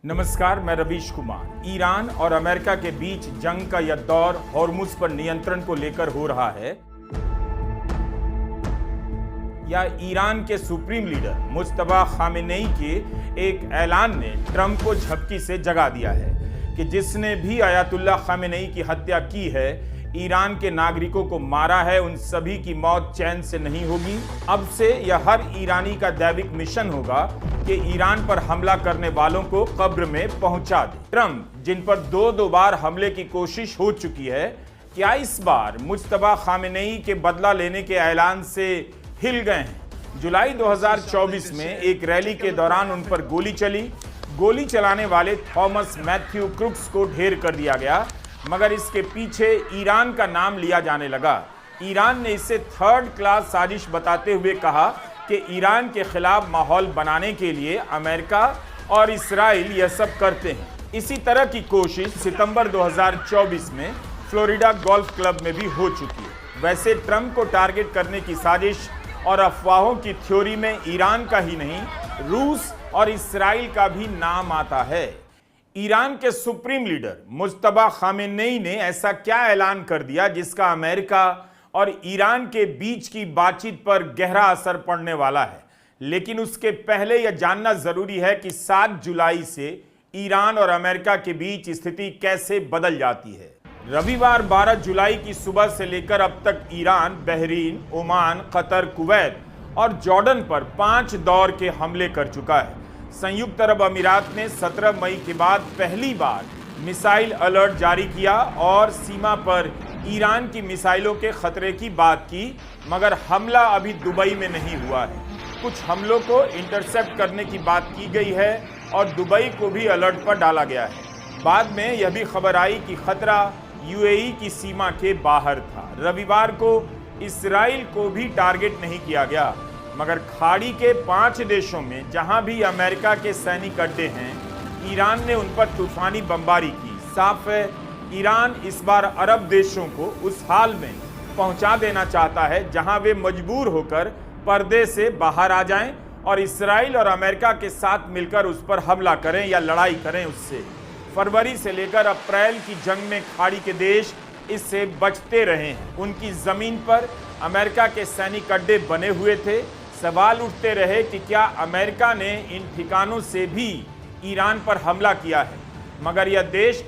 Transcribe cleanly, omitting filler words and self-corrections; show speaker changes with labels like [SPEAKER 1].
[SPEAKER 1] नमस्कार, मैं रवीश कुमार। ईरान और अमेरिका के बीच जंग का यह दौर हॉर्मुज पर नियंत्रण को लेकर हो रहा है या ईरान के सुप्रीम लीडर मुज्तबा खामेनेई के एक ऐलान ने ट्रंप को झपकी से जगा दिया है कि जिसने भी अयातुल्ला खामेनेई की हत्या की है, ईरान के नागरिकों को मारा है, उन सभी की मौत चैन से नहीं होगी। अब से यह हर ईरानी का दैविक मिशन होगा कि ईरान पर हमला करने वालों को कब्र में पहुंचा दे। ट्रंप, जिन पर दो बार हमले की कोशिश हो चुकी है, क्या इस बार मुज्तबा खामेनेई के बदला लेने के ऐलान से हिल गए हैं? जुलाई 2024 में एक रैली के दौरान उन पर गोली चली। गोली चलाने वाले थॉमस मैथ्यू क्रुक्स को ढेर कर दिया गया, मगर इसके पीछे ईरान का नाम लिया जाने लगा। ईरान ने इसे थर्ड क्लास साजिश बताते हुए कहा कि ईरान के खिलाफ माहौल बनाने के लिए अमेरिका और इस्राइल यह सब करते हैं। इसी तरह की कोशिश सितंबर 2024 में फ्लोरिडा गोल्फ क्लब में भी हो चुकी है। वैसे ट्रंप को टारगेट करने की साजिश और अफवाहों की थ्योरी में ईरान का ही नहीं, रूस और इस्राइल का भी नाम आता है। ईरान के सुप्रीम लीडर मुज्तबा खामेनेई ने ऐसा क्या ऐलान कर दिया जिसका अमेरिका और ईरान के बीच की बातचीत पर गहरा असर पड़ने वाला है। लेकिन उसके पहले यह जानना जरूरी है कि 7 जुलाई से ईरान और अमेरिका के बीच स्थिति कैसे बदल जाती है। रविवार 12 जुलाई की सुबह से लेकर अब तक Iran, Bahrain, Oman, Qatar, Kuwait और जॉर्डन पर 5 दौर के हमले कर चुका है। संयुक्त अरब अमीरात ने 17 मई के बाद पहली बार मिसाइल अलर्ट जारी किया और सीमा पर ईरान की मिसाइलों के खतरे की बात की, मगर हमला अभी दुबई में नहीं हुआ है। कुछ हमलों को इंटरसेप्ट करने की बात की गई है और दुबई को भी अलर्ट पर डाला गया है। बाद में यह भी खबर आई कि खतरा यूएई की सीमा के बाहर था। रविवार को इस्राइल को भी टारगेट नहीं किया गया, मगर खाड़ी के 5 देशों में जहां भी अमेरिका के सैनिक अड्डे हैं, ईरान ने उन पर तूफानी बमबारी की। साफ है, ईरान इस बार अरब देशों को उस हाल में पहुंचा देना चाहता है जहां वे मजबूर होकर पर्दे से बाहर आ जाएं और इस्राइल और अमेरिका के साथ मिलकर उस पर हमला करें या लड़ाई करें उससे। फरवरी से लेकर अप्रैल की जंग में खाड़ी के देश इससे बचते रहे हैं। उनकी जमीन पर अमेरिका के सैनिक अड्डे बने हुए थे। सवाल उठते रहे कि क्या अमेरिका ने इन ठिकानों से भी ईरान पर हमला किया है, मगर यह देश